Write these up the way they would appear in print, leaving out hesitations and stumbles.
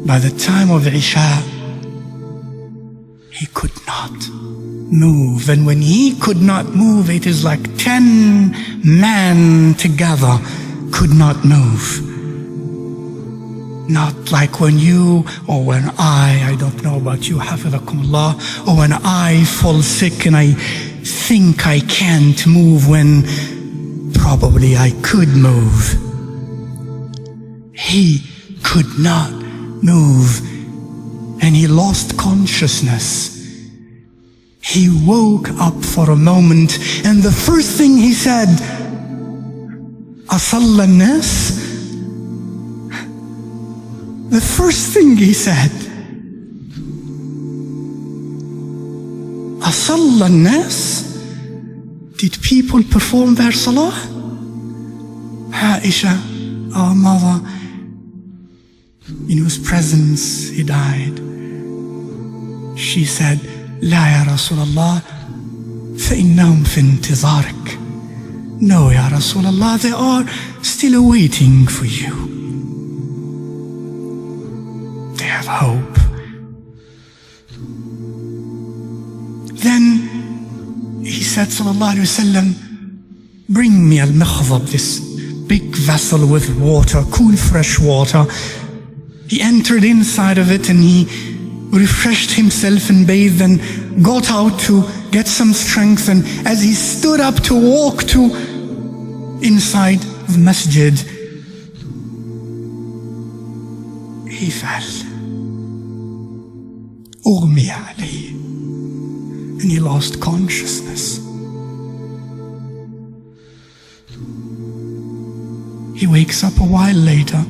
by the time of Isha, he could not move. And when he could not move, it is like 10 men together could not move. Not like when you or when I don't know about you, Hafizakumullah, or when I fall sick and I think I can't move when probably I could move. He could not move, and he lost consciousness. He woke up for a moment, and the first thing he said, أصلى الناس. The first thing he said, أصلى الناس. Did people perform their salah? Aisha, our mother, in whose presence he died, she said, لا يا رسول الله فإنهم في انتظارك. No, Ya Rasulullah, they are still waiting for you. They have hope. Then he said, Sallallahu Alaihi Wasallam, bring me al-mikhdab, this big vessel with water, cool fresh water. He entered inside of it and he refreshed himself and bathed and got out to get some strength. And as he stood up to walk to inside the masjid, he fell. أغمي عليه. And he lost consciousness. He wakes up a while later.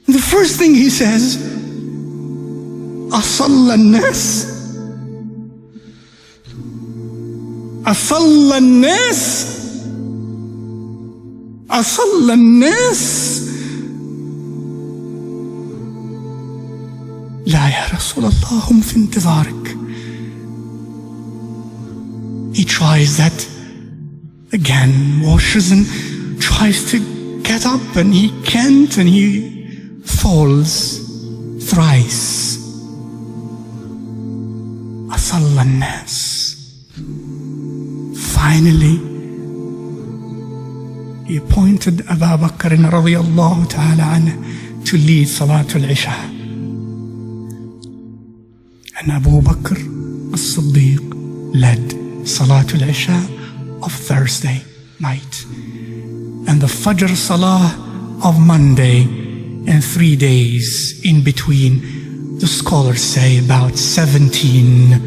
The first thing he says, أصلى الناس. أصلى الناس. أصلى الناس. لا يا رسول الله هم في انتظارك. He tries that again, washes and tries to get up, and he can't, and he falls thrice. أصلى الناس. Finally, he appointed Abu Bakr radiyallahu ta'ala anhu to lead Salatul Isha. And Abu Bakr as-Siddiq led Salatul Isha of Thursday night, and the Fajr Salah of Monday, and 3 days in between. The scholars say about 17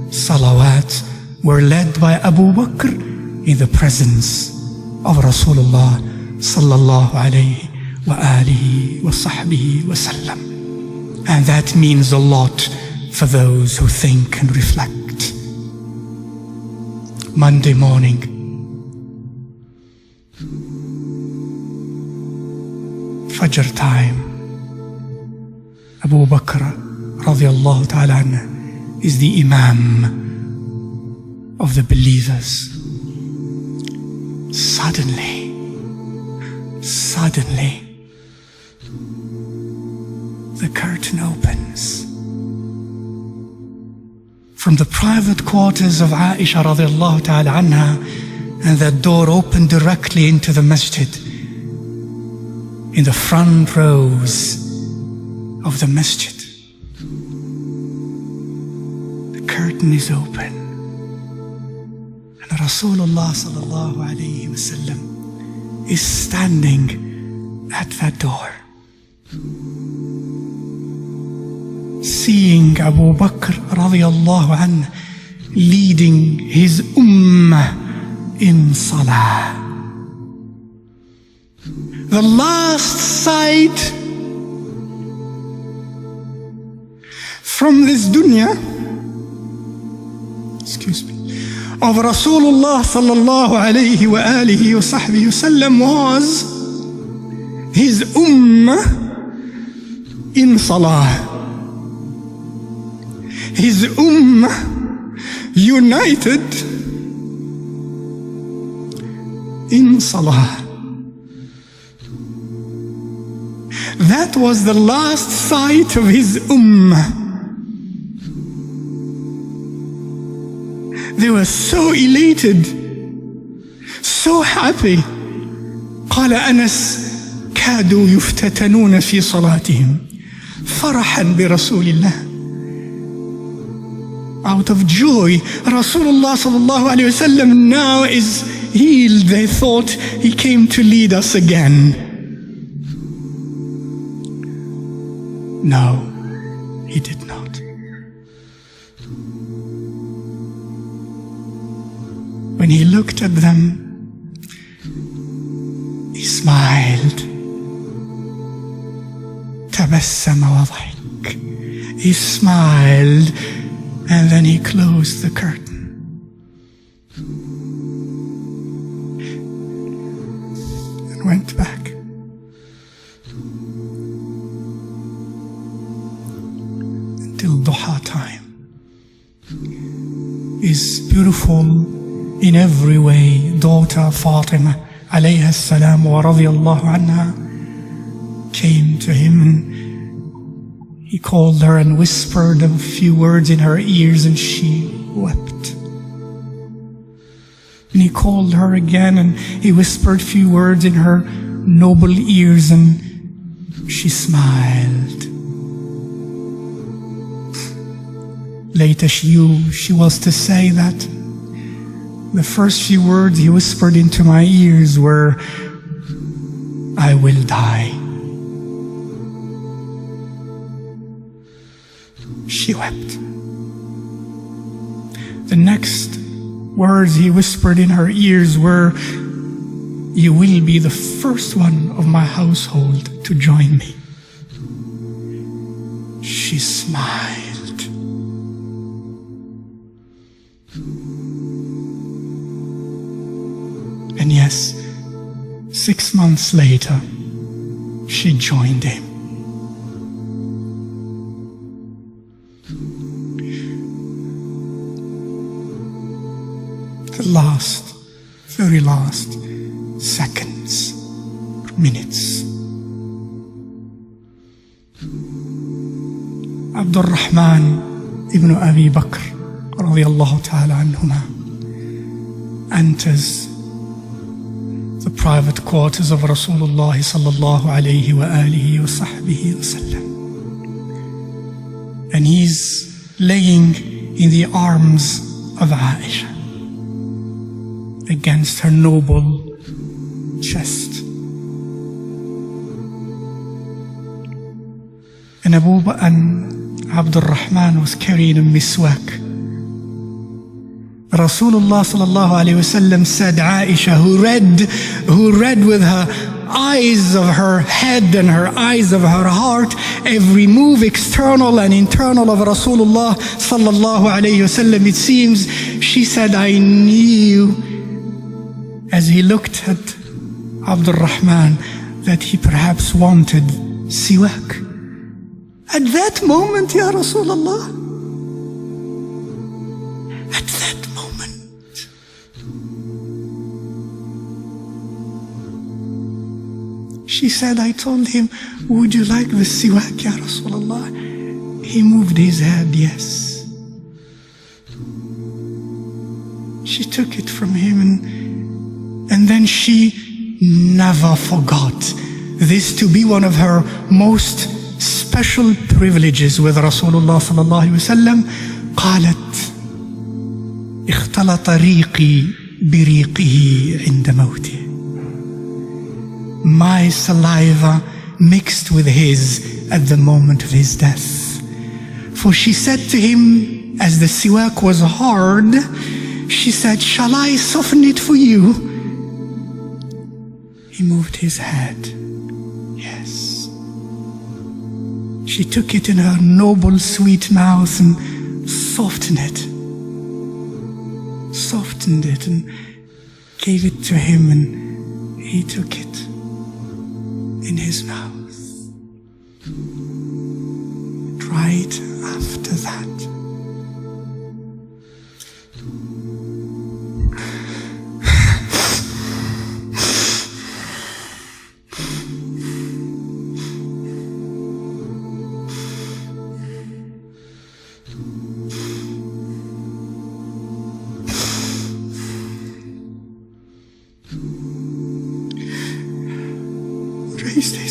salawat were led by Abu Bakr in the presence of Rasulullah sallallahu alayhi wa alihi wa sahbihi wa sallam. And that means a lot for those who think and reflect. Monday morning, Fajr time, Abu Bakr radiallahu ta'ala anhu is the Imam of the believers. Suddenly, the curtain opens. From the private quarters of Aisha radiallahu ta'ala anha, and that door opened directly into the masjid. In the front rows of the masjid, the curtain is open, and Rasulullah sallallahu alayhi wa sallam is standing at that door. Seeing Abu Bakr radiallahu anhu leading his ummah in salah. The last sight from this dunya, of Rasulullah sallallahu alayhi wa alihi wa sahbihi wasallam was his ummah in salah. His ummah united in salah. that was the last sight of his ummah. They were so elated, so happy. قال أنس كادوا يفتتنون في صلاتهم فرحا برسول الله. Out of joy, Rasulullah sallallahu alayhi wa sallam now is healed. They thought he came to lead us again. No, he did not. When he looked at them, he smiled. تبسم وضحك. He smiled and then he closed the curtain. And went back. Until duha time. His beautiful in every way daughter Fatima alayha salam wa radiyallahu anha came to him, and he called her and whispered a few words in her ears, and she wept. And he called her again, and he whispered a few words in her noble ears, and she smiled. Later she was to say that the first few words he whispered into my ears were, "I will die." She wept. The next words he whispered in her ears were, "You will be the first one of my household to join me." She smiled. And yes, 6 months later, she joined him. The last, very last seconds, minutes. Abdul Rahman ibn Abi Bakr radiyallahu ta'ala anhuma enters the private quarters of Rasulullah sallallahu alayhi wa alihi wa sahbihi wa sallam. And he's laying in the arms of Aisha against her noble chest. And Abdul Rahman was carrying a miswak. Rasulullah sallallahu alayhi wa sallam said, Aisha, who read with her eyes of her head and her eyes of her heart every move, external and internal, of Rasulullah sallallahu alayhi wa sallam, it seems, she said, I knew as he looked at Abdul Rahman that he perhaps wanted siwak. At that moment, Ya Rasulullah, at that moment, she said, I told him, would you like the siwak, Ya Rasulullah? He moved his head, yes. She took it from him, and then she never forgot this to be one of her most special privileges with Rasulullah sallallahu alaihi wasallam. قالت اختلط ريقي بريقه عند موته. My saliva mixed with his at the moment of his death. For she said to him, as the siwak was hard, she said, shall I soften it for you? He moved his head. Yes. She took it in her noble, sweet mouth and softened it and gave it to him, and he took it in his mouth. Right after that,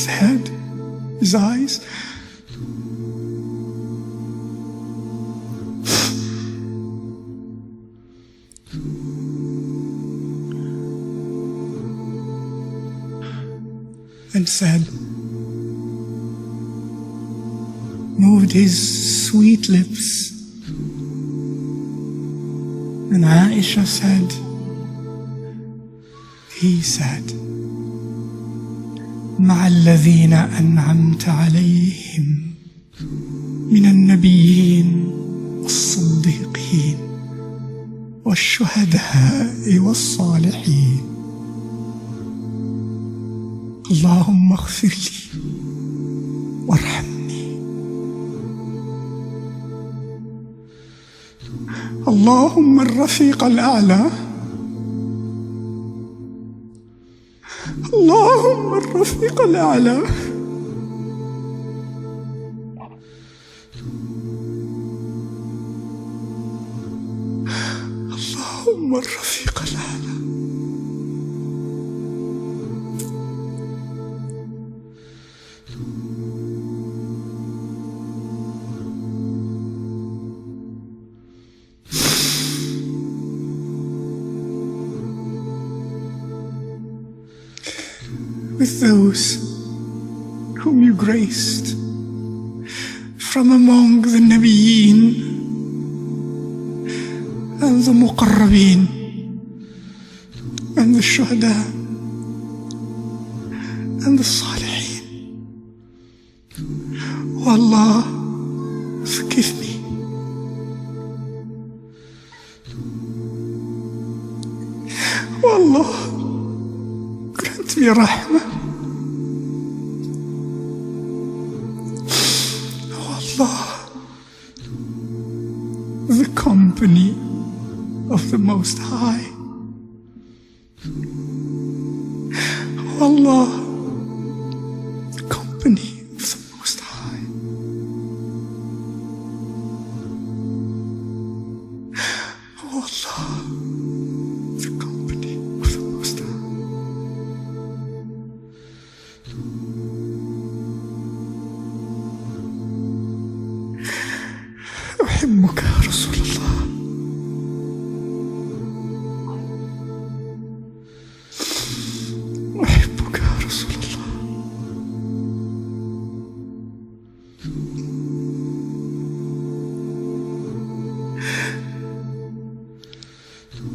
his head, his eyes. And said, moved his sweet lips. And Aisha said, he said, مع الذين أنعمت عليهم من النبيين والصديقين والشهداء والصالحين اللهم اغفر لي وارحمني اللهم الرفيق الأعلى اللهم الرفيق الأعلى اللهم الرفيق الأعلى. With those whom you graced from among the Nabiyeen and the Muqarrabeen and the Shuhada and the Salihin. Oh Allah, forgive me. Oh Allah, grant me rahmah. The company of the Most High. Oh Allah, the company of the Most High. Oh Allah, the company of the Most High. أحبك يا رسول الله. أحبك يا رسول الله.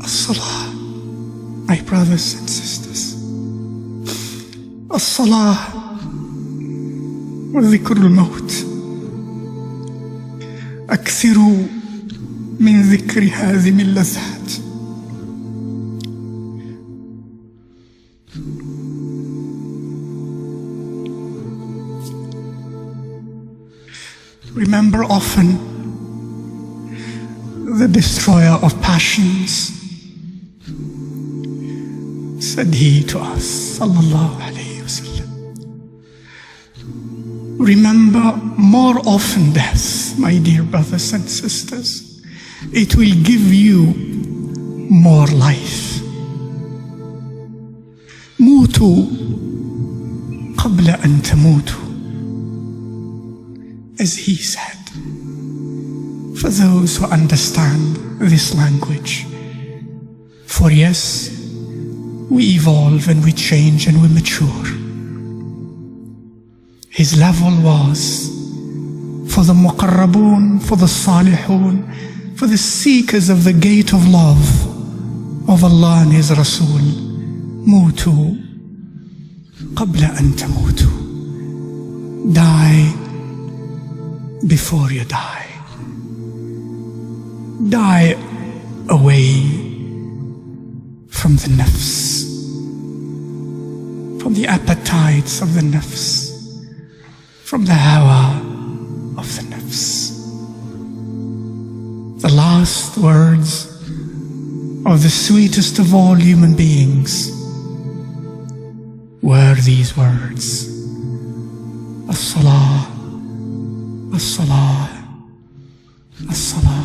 الصلاة, my brothers and sisters, الصلاة وذكر الموت. أكثروا من ذكر هذه اللذات. Remember often the destroyer of passions, said he to us, sallallahu alayhi wa sallam. Remember more often death, my dear brothers and sisters. It will give you more life. موتوا قبل أن تموتوا, as he said. For those who understand this language, for yes, we evolve and we change and we mature. His level was for the muqarrabun, for the salihun, for the seekers of the gate of love of Allah and His Rasul. Mutu qabla an tamutu. Die before you die. Die away from the nafs, from the appetites of the nafs, from the hawa of the nafs. The last words of the sweetest of all human beings were these words: As-salah, as-salah, as-salah.